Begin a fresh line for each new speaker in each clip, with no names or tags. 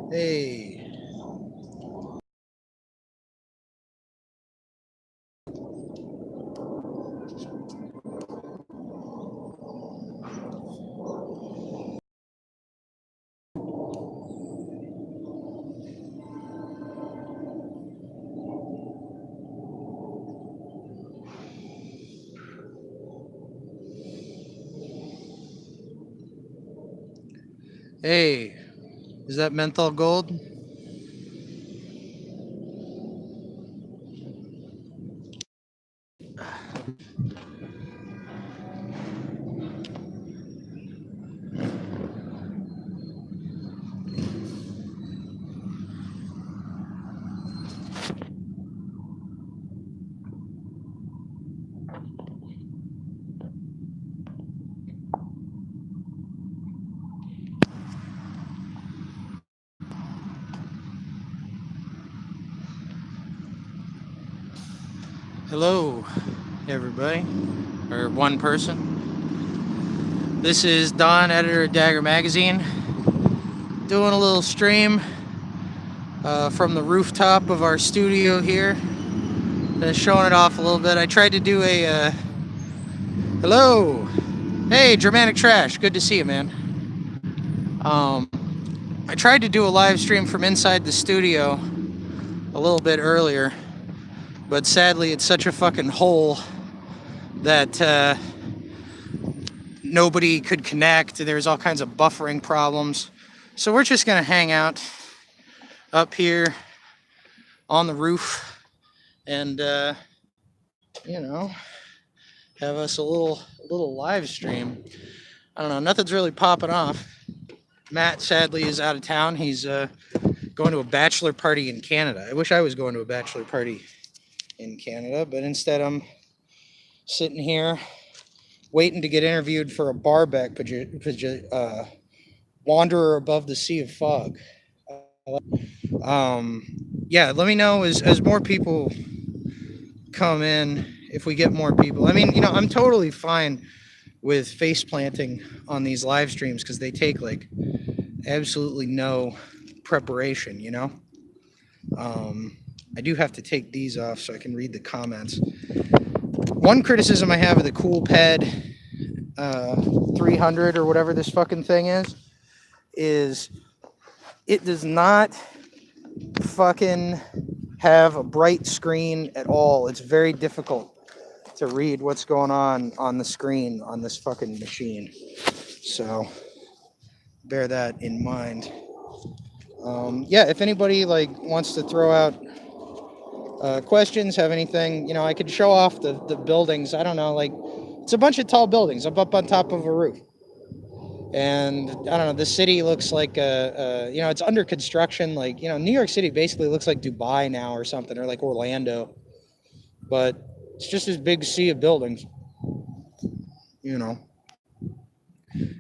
Hey. Hey. Is that menthol gold? Hello, everybody. Or one person. This is Don, editor of Dagger magazine. Doing a little stream from the rooftop of our studio here. Showing it off a little bit. I tried to do a... Hello! Hey, Dramatic Trash. Good to see you, man. I tried to do a live stream from inside the studio a little bit earlier, but sadly it's such a fucking hole that nobody could connect. There's all kinds of buffering problems. So we're just gonna hang out up here on the roof and you know, have us a little live stream. I don't know, nothing's really popping off. Matt sadly is out of town. He's going to a bachelor party in Canada. I wish I was going to a bachelor party in Canada, but instead I'm sitting here waiting to get interviewed for a barback wanderer above the sea of fog. Yeah, let me know as more people come in, if we get more people. I mean, I'm totally fine with face planting on these live streams because they take like absolutely no preparation, I do have to take these off so I can read the comments. One criticism I have of the Coolpad 300 or whatever this fucking thing is it does not fucking have a bright screen at all. It's very difficult to read what's going on the screen on this fucking machine. So bear that in mind. Yeah, if anybody wants to throw out questions, have anything, I could show off the buildings. I don't know, it's a bunch of tall buildings. I'm up on top of a roof. And I don't know, the city looks like it's under construction. New York City basically looks like Dubai now or something, or like Orlando. But it's just this big sea of buildings.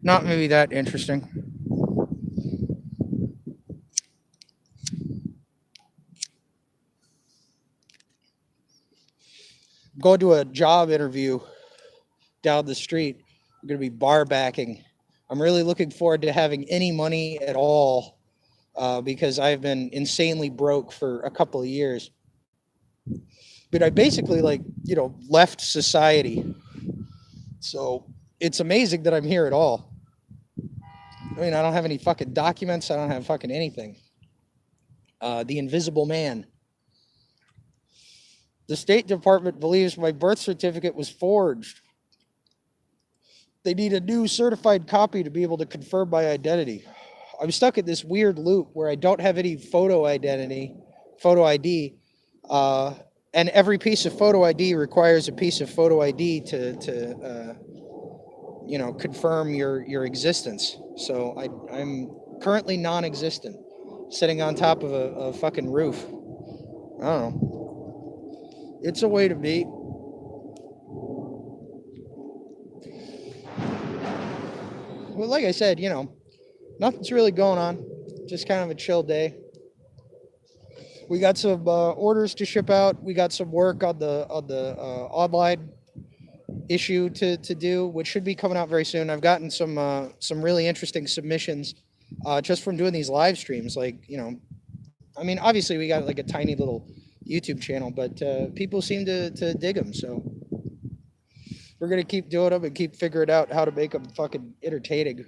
Not maybe that interesting. Go to a job interview down the street. I'm going to be bar backing. I'm really looking forward to having any money at all because I've been insanely broke for a couple of years. But I basically left society. So it's amazing that I'm here at all. I mean, I don't have any fucking documents. I don't have fucking anything. The Invisible Man. The State Department believes my birth certificate was forged. They need a new certified copy to be able to confirm my identity. I'm stuck in this weird loop where I don't have any photo ID, and every piece of photo ID requires a piece of photo ID to confirm your existence. So I'm currently non-existent, sitting on top of a fucking roof. I don't know. It's a way to be. Well, like I said, nothing's really going on. Just kind of a chill day. We got some orders to ship out. We got some work on the online issue to do, which should be coming out very soon. I've gotten some really interesting submissions just from doing these live streams. Like, I mean, obviously we got like a tiny little YouTube channel, but people seem to dig them. So we're gonna keep doing them and keep figuring out how to make them fucking entertaining.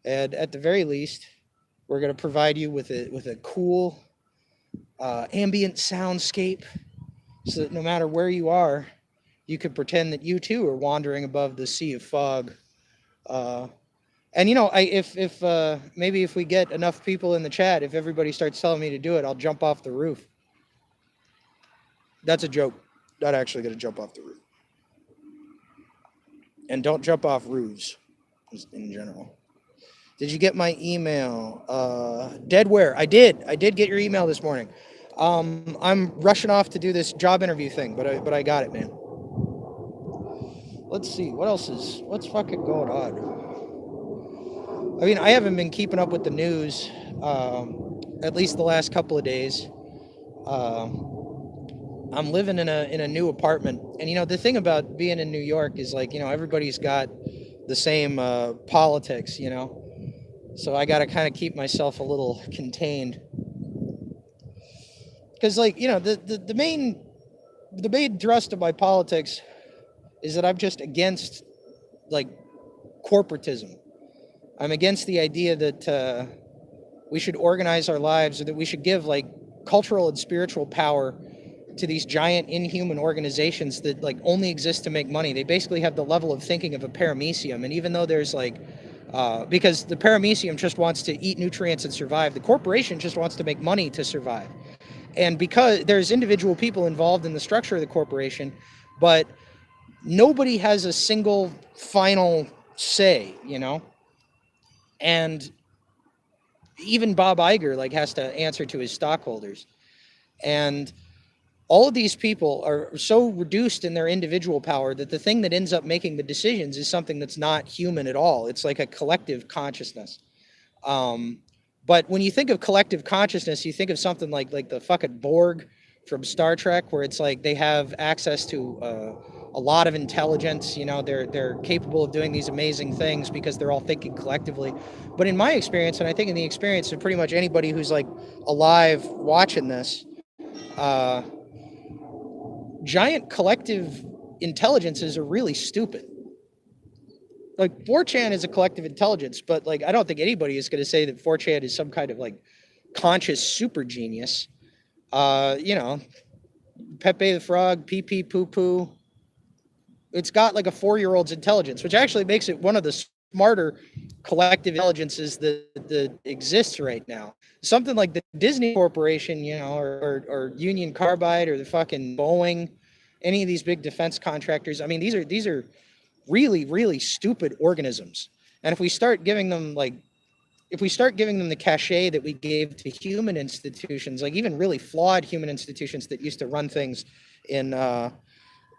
And at the very least, we're gonna provide you with a cool ambient soundscape, so that no matter where you are, you could pretend that you too are wandering above the sea of fog. Uh, and if maybe if we get enough people in the chat, if everybody starts telling me to do it, I'll jump off the roof. That's a joke. Not actually gonna jump off the roof. And don't jump off roofs in general. Did you get my email? Deadware. I did. I did get your email this morning. I'm rushing off to do this job interview thing, but I got it, man. Let's see what's fucking going on. I mean, I haven't been keeping up with the news, at least the last couple of days. I'm living in a new apartment, and the thing about being in New York is like everybody's got the same politics, so I got to kind of keep myself a little contained, because like the main thrust of my politics is that I'm just against like corporatism. I'm against the idea that we should organize our lives, or that we should give like cultural and spiritual power to these giant inhuman organizations that like only exist to make money. They basically have the level of thinking of a paramecium, and even though there's like because the paramecium just wants to eat nutrients and survive, the corporation just wants to make money to survive. And because there's individual people involved in the structure of the corporation, but nobody has a single final say, and even Bob Iger like has to answer to his stockholders. And all of these people are so reduced in their individual power that the thing that ends up making the decisions is something that's not human at all. It's like a collective consciousness. But when you think of collective consciousness, you think of something like the fucking Borg from Star Trek, where it's like they have access to a lot of intelligence. They're capable of doing these amazing things because they're all thinking collectively. But in my experience, and I think in the experience of pretty much anybody who's like alive watching this, giant collective intelligences are really stupid. Like 4chan is a collective intelligence, but like I don't think anybody is going to say that 4chan is some kind of like conscious super genius. Pepe the Frog, pee pee poo poo. It's got like a 4-year-old's intelligence, which actually makes it one of the smarter collective intelligences that exists right now. Something like the Disney Corporation, or Union Carbide, or the fucking Boeing, any of these big defense contractors. I mean, these are really, really stupid organisms. And if we start giving them the cachet that we gave to human institutions, like even really flawed human institutions that used to run things in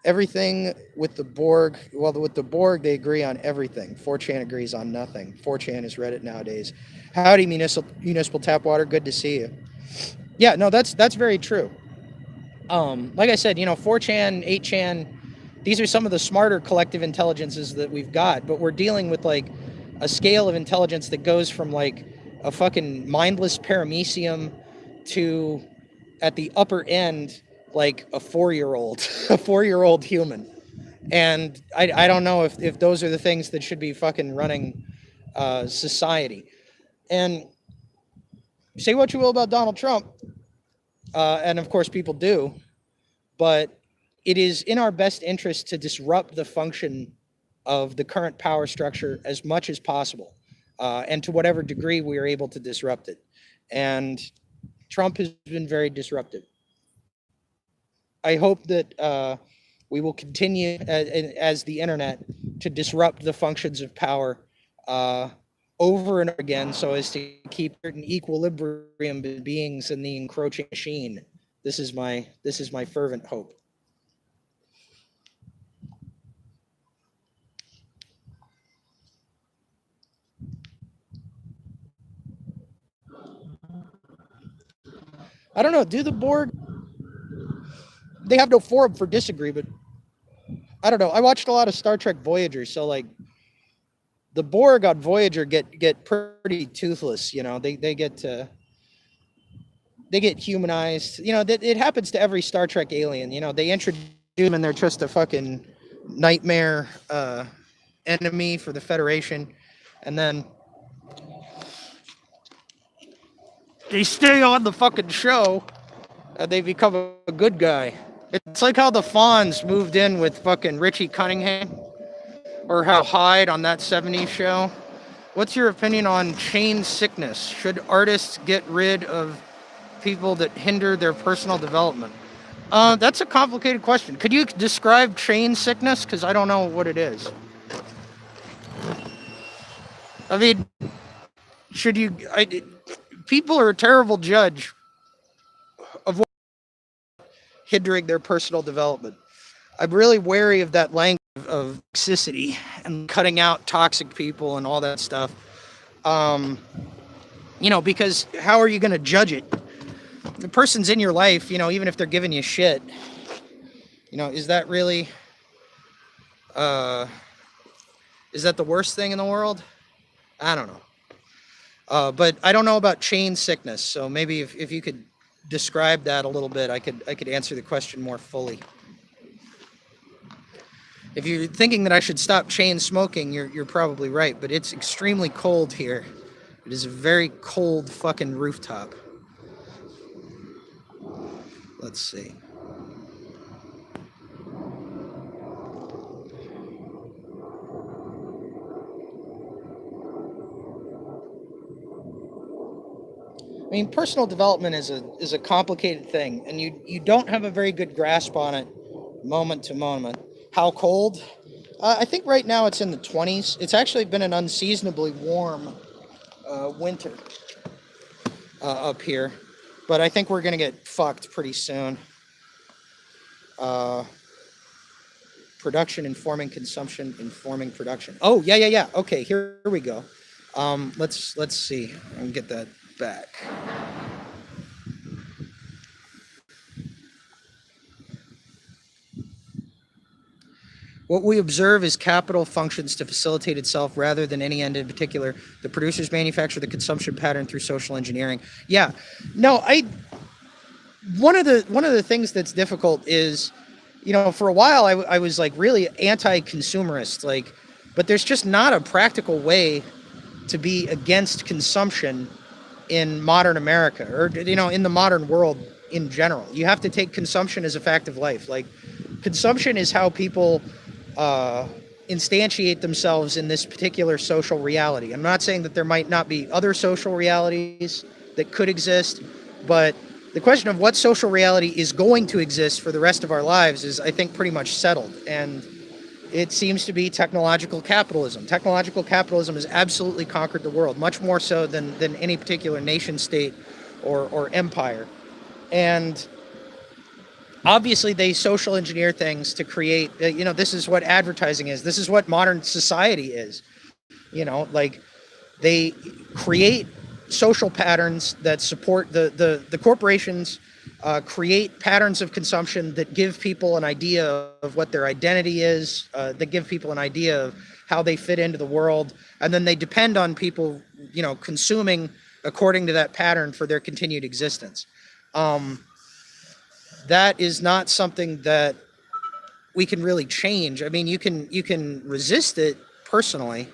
everything with the Borg. Well, with the Borg, they agree on everything. 4chan agrees on nothing. 4chan is Reddit nowadays. Howdy, municipal tap water. Good to see you. Yeah, no, that's very true. Like I said, 4chan, 8chan, these are some of the smarter collective intelligences that we've got, but we're dealing with like a scale of intelligence that goes from like a fucking mindless paramecium to, at the upper end, like a 4-year-old, a 4-year-old human. And I don't know if those are the things that should be fucking running society. And say what you will about Donald Trump, and of course people do, but it is in our best interest to disrupt the function of the current power structure as much as possible, and to whatever degree we are able to disrupt it. And Trump has been very disruptive. I hope that we will continue as the internet to disrupt the functions of power over and over again, so as to keep certain equilibrium beings in the encroaching machine. This is my fervent hope. I don't know. Do the Borg? They have no forum for disagreement. I don't know. I watched a lot of Star Trek Voyager, so like, the Borg on Voyager get pretty toothless. You know, they get humanized. You know, that it happens to every Star Trek alien. You know, they introduce them and they're just a fucking nightmare enemy for the Federation, and then they stay on the fucking show and they become a good guy. It's like how the Fonz moved in with fucking Richie Cunningham, or how Hyde on that '70s show. What's your opinion on chain sickness? Should artists get rid of people that hinder their personal development? That's a complicated question. Could you describe chain sickness? Because I don't know what it is. I mean, should you? People are a terrible judge of what hindering their personal development. I'm really wary of that language of toxicity and cutting out toxic people and all that stuff. You know, because how are you going to judge it? The person's in your life, you know, even if they're giving you shit, you know, is that really, is that the worst thing in the world? I don't know. But I don't know about chain sickness. So maybe if you could describe that a little bit, I could answer the question more fully. If you're thinking that I should stop chain smoking, you're probably right, but it's extremely cold here. It is a very cold fucking rooftop. Let's see. I mean, personal development is a complicated thing, and you don't have a very good grasp on it moment to moment. How cold? I think right now it's in the 20s. It's actually been an unseasonably warm winter up here, but I think we're gonna get fucked pretty soon. Production informing consumption, informing production. Oh yeah. Okay, here we go. Let's see. I can get that back. What we observe is capital functions to facilitate itself rather than any end in particular. The producers manufacture the consumption pattern through social engineering. Yeah, no, one of the things that's difficult is, you know, for a while I was like really anti-consumerist, like, but there's just not a practical way to be against consumption in modern America, or, you know, in the modern world in general. You have to take consumption as a fact of life. Like, consumption is how people instantiate themselves in this particular social reality. I'm not saying that there might not be other social realities that could exist, but the question of what social reality is going to exist for the rest of our lives is, I think, pretty much settled. And it seems to be technological capitalism. Technological capitalism has absolutely conquered the world, much more so than any particular nation state or empire. And obviously they social engineer things to create, you know, this is what advertising is. This is what modern society is. You know, like, they create social patterns that support the corporations, create patterns of consumption that give people an idea of what their identity is, that give people an idea of how they fit into the world. And then they depend on people, you know, consuming according to that pattern for their continued existence. That is not something that we can really change. I mean, you can resist it personally.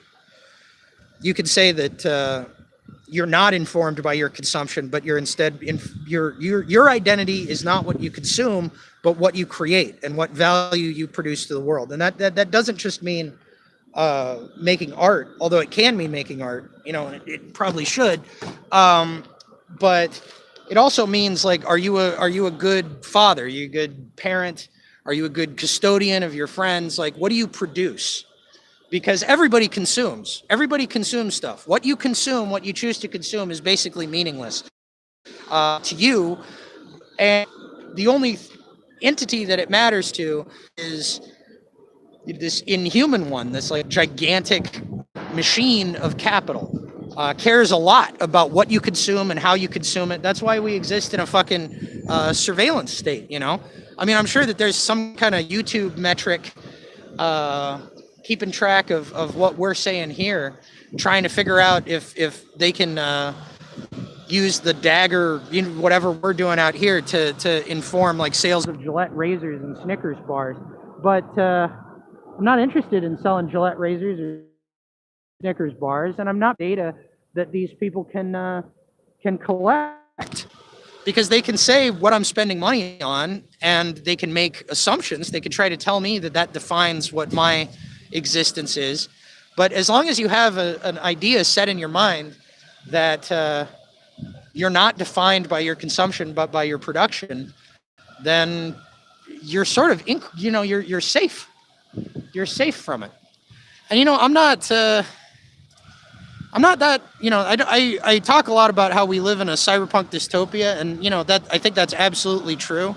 You can say that you're not informed by your consumption, but you're instead your identity is not what you consume, but what you create and what value you produce to the world. And that doesn't just mean making art, although it can mean making art. You know, it probably should. But it also means, like, are you a good father? Are you a good parent? Are you a good custodian of your friends? Like, what do you produce? Because everybody consumes stuff. What you consume, what you choose to consume, is basically meaningless to you. And the only entity that it matters to is this inhuman one, this like gigantic machine of capital. Cares a lot about what you consume and how you consume it. That's why we exist in a fucking surveillance state, you know? I mean, I'm sure that there's some kind of YouTube metric keeping track of what we're saying here, trying to figure out if they can use the Dagger, whatever we're doing out here, to inform like sales of Gillette razors and Snickers bars. But I'm not interested in selling Gillette razors or Snickers bars, and I'm not data that these people can collect, because they can say what I'm spending money on, and they can make assumptions. They can try to tell me that defines what my existence is. But as long as you have an idea set in your mind that you're not defined by your consumption but by your production, then you're sort of you're safe. You're safe from it. And I'm not that, I talk a lot about how we live in a cyberpunk dystopia, and that I think that's absolutely true.